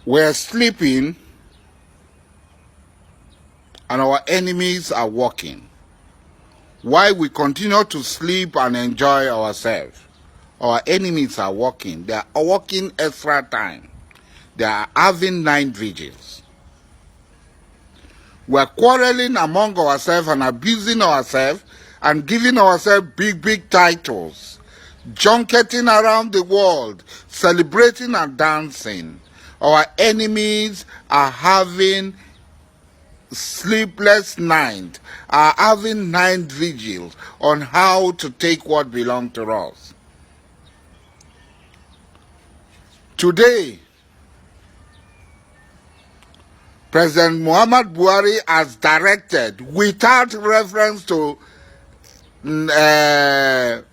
We're sleeping and our enemies are working. Why we continue to sleep and enjoy ourselves? Our enemies are working. They are working extra time. They are having 9 vigils. We're quarreling among ourselves and abusing ourselves and giving ourselves big titles. Junketing around the world, celebrating and dancing. Our enemies are having sleepless night, are having 9 vigils on how to take what belongs to us. Today, President Muhammad Buhari has directed, without reference to the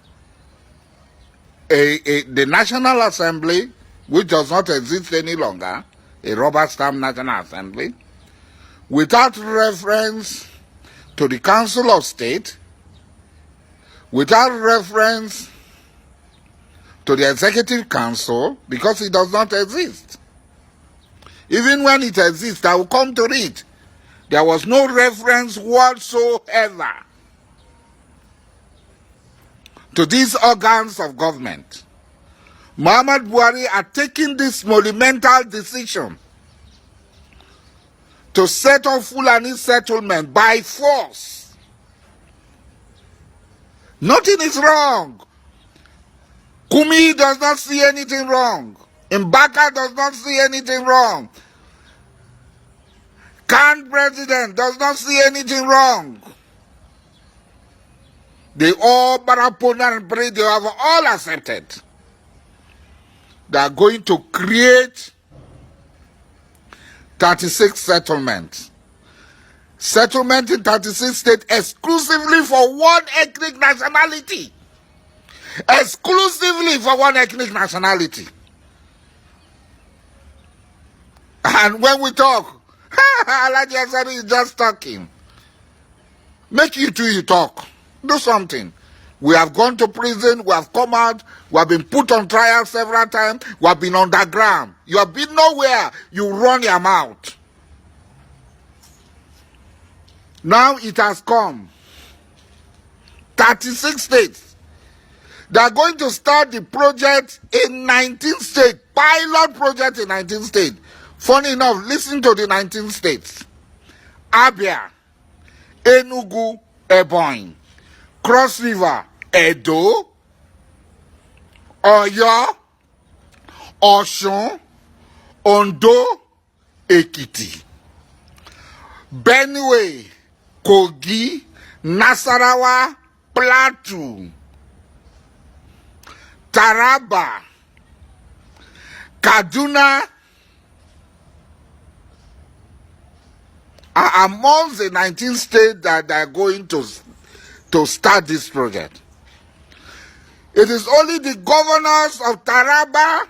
National Assembly, which does not exist any longer, a rubber stamp National Assembly, without reference to the Council of State, without reference to the Executive Council, because it does not exist. Even when it exists, I will come to it. There was no reference whatsoever to these organs of government. Muhammad Buhari are taking this monumental decision to set up Fulani settlement by force. Nothing is wrong. Kumi does not see anything wrong. Mbaka does not see anything wrong. Khan president does not see anything wrong. They all, Barapona and Bray, they have all accepted. They are going to create 36 settlements. Settlement in 36 states exclusively for one ethnic nationality. Exclusively for one ethnic nationality. And when we talk, Alaji Asari is just talking. Make you two you talk. Do something. We have gone to prison, we have come out, we have been put on trial several times, we have been underground. You have been nowhere, you run your mouth. Now it has come. 36 states. They are going to start the project in 19 states. Pilot project in 19 states. Funny enough, listen to the 19 states. Abia, Enugu, Ebonyi, Cross River, Edo, Oyo, Osun, Ondo, Ekiti, Benue, Kogi, Nasarawa, Plateau, Taraba, Kaduna are among the 19 states that are going to start this project. It is only the governors of Taraba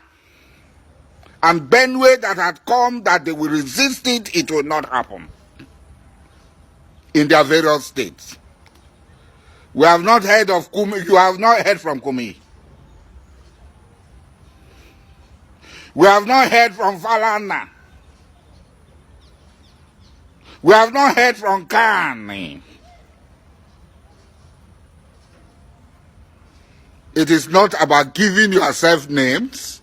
and Benue that had come that they will resist it. It will not happen in their various states. We have not heard of Kumi. You have not heard from Kumi. We have not heard from Falana. We have not heard from Kani. It is not about giving yourself names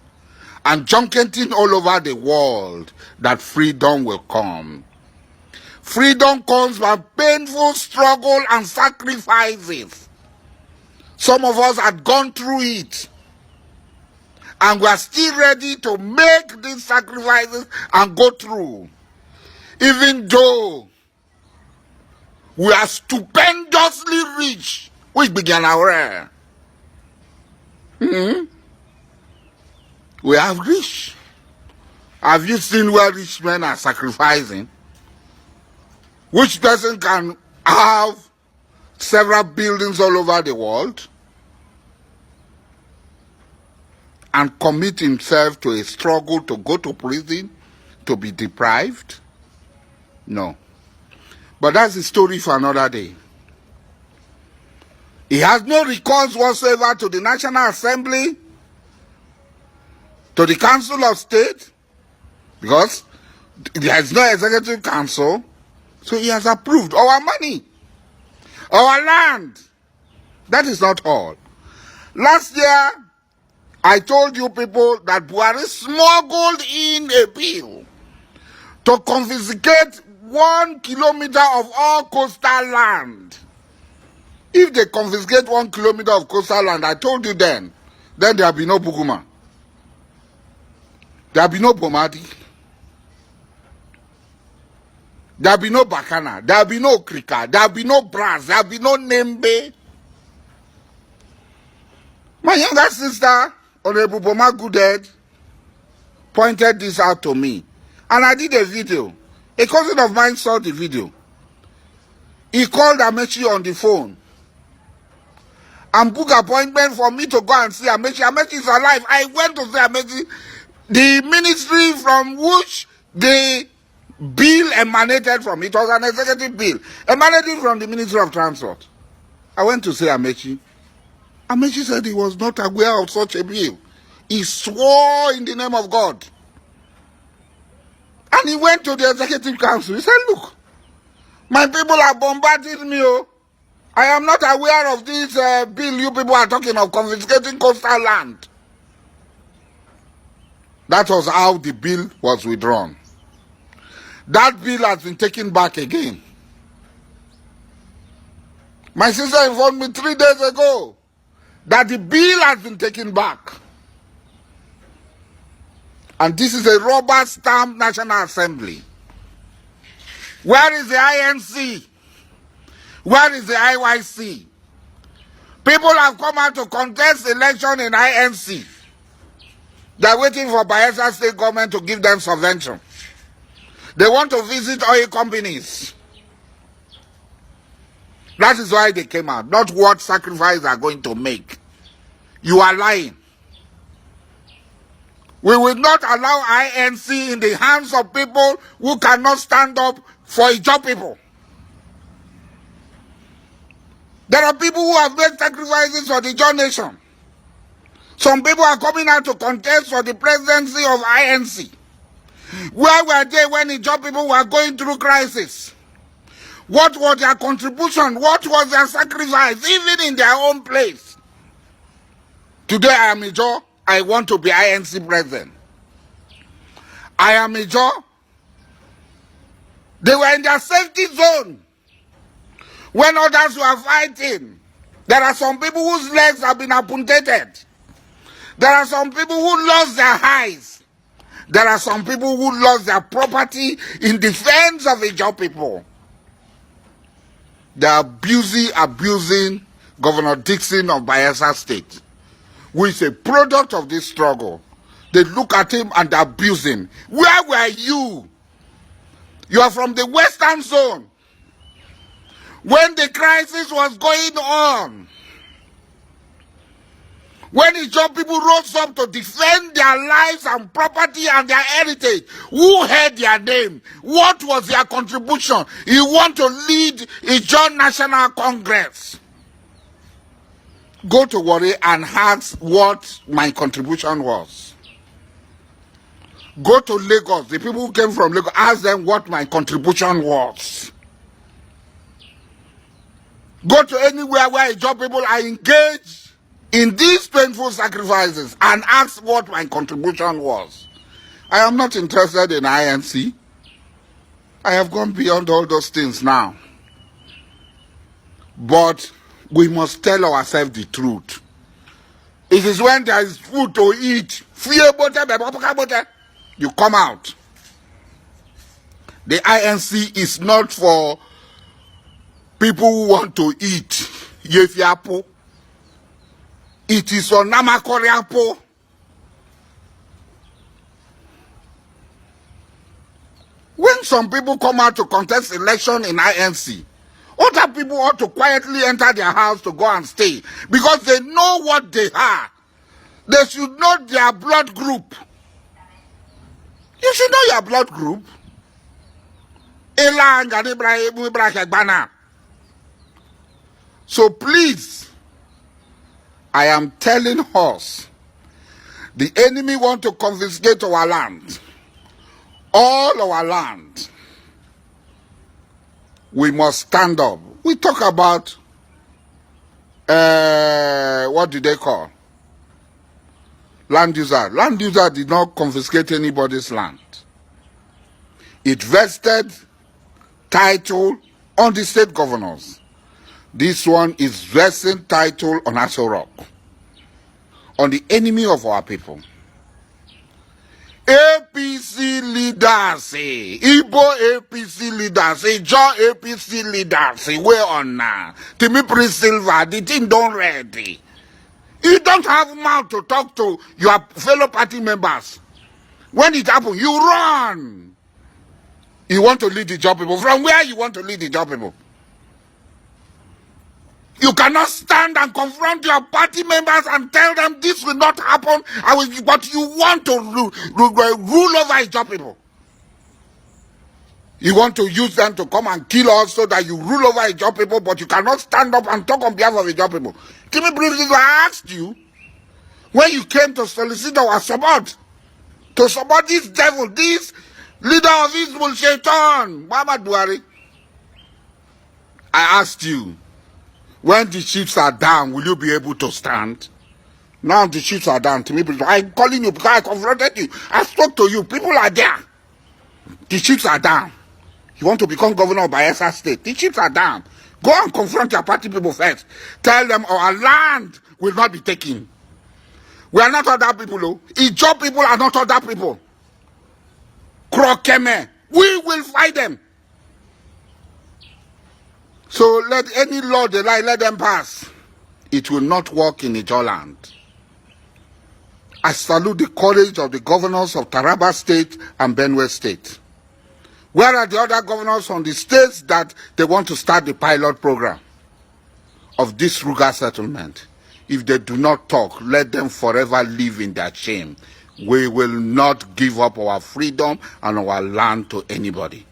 and junketing all over the world that freedom will come. Freedom comes by painful struggle and sacrifices. Some of us had gone through it. And we are still ready to make these sacrifices and go through. Even though we are stupendously rich, which began our we have rich. Have you seen where rich men are sacrificing? Which person can have several buildings all over the world and commit himself to a struggle to go to prison, to be deprived? No. But that's the story for another day. He has no recourse whatsoever to the National Assembly, to the Council of State, Because there is no executive council, so he has approved our money, our land. That is not all. Last year, I told you people that Buhari smuggled in a bill to confiscate 1 kilometer of all coastal land. If they confiscate 1 kilometer of coastal land, I told you then there'll be no Buguma. There'll be no Bomadi. There'll be no Bakana. There'll be no Krika. There'll be no Brass. There'll be no Nembe. My younger sister, Honorable Boma Goodhead, pointed this out to me. And I did a video. A cousin of mine saw the video. He called Amechi on the phone and booked an appointment for me to go and see Amechi. Amechi is alive. I went to see Amechi. The ministry from which the bill emanated from, it was an executive bill, emanating from the Ministry of Transport. I went to see Amechi. Amechi said he was not aware of such a bill. He swore in the name of God. And he went to the Executive Council. He said, look, my people are bombarding me. Oh. I am not aware of this bill you people are talking of, confiscating coastal land. That was how the bill was withdrawn. That bill has been taken back again. My sister informed me 3 days ago that the bill has been taken back. And this is a rubber stamp National Assembly. Where is the INC? Where is the IYC? People have come out to contest election in INC. They're waiting for Bayelsa State government to give them subvention. They want to visit oil companies. That is why they came out, not what sacrifice they are going to make. You are lying. We will not allow INC in the hands of people who cannot stand up for Ijaw people. There are people who have made sacrifices for the Ijaw nation. Some people are coming out to contest for the presidency of INC. Where were they when Ijaw people were going through crisis? What was their contribution? What was their sacrifice, even in their own place? Today I am Ijaw. I want to be INC president. I am Ijaw. They were in their safety zone when others were fighting. There are some people whose legs have been amputated. There are some people who lost their eyes. There are some people who lost their property in defense of Ijaw people. They are abusing Governor Dixon of Bayelsa State, who is a product of this struggle. They look at him and abuse him. Where were you? You are from the Western Zone. When the crisis was going on, when Ijaw people rose up to defend their lives and property and their heritage, who heard their name? What was their contribution? You want to lead Ijaw National Congress. Go to Warri and ask what my contribution was. Go to Lagos, the people who came from Lagos, ask them what my contribution was. Go to anywhere where Ijaw people are engaged in these painful sacrifices and ask what my contribution was. I am not interested in INC. I have gone beyond all those things now. But we must tell ourselves the truth. It is when there is food to eat, you come out. The INC is not for people who want to eat. It is for Namakoriapo. When some people come out to contest election in INC, other people ought to quietly enter their house to go and stay because they know what they are. They should know their blood group. You should know your blood group. So please, I am telling us, the enemy want to confiscate our land. all our land. We must stand up. We talk about, what do they call? Land user. Land user did not confiscate anybody's land. It vested title on the state governors. This one is vesting title on Aso Rock, on the enemy of our people. APC leaders, Igbo APC leaders, John APC leaders, where on now? Timmy Silva, the thing don't ready. You don't have mouth to talk to your fellow party members. When it happens, you run. You want to lead the job people. From where you want to lead the job people? You cannot stand and confront your party members and tell them this will not happen, but you want to rule over your job people. You want to use them to come and kill us so that you rule over your job people, but you cannot stand up and talk on behalf of the job people. Give me briefly, I asked you, when you came to solicit our support, to support this devil, this leader of Ismail Shaitan, Muhammad Buhari, I asked you, when the chiefs are down, will you be able to stand? Now the chiefs are down. To me, I'm calling you because I confronted you. I spoke to you. People are there. The chiefs are down. You want to become governor of Bayelsa State. The chiefs are down. Go and confront your party people first. Tell them our land will not be taken. We are not other people. Oh. Ijaw people are not other people. Krokeme. We will fight them. So let any law they like, let them pass. It will not work in Ijaw land. I salute the courage of the governors of Taraba State and Benue State. Where are the other governors from the states that they want to start the pilot program of this Ruga settlement? If they do not talk, let them forever live in their shame. We will not give up our freedom and our land to anybody.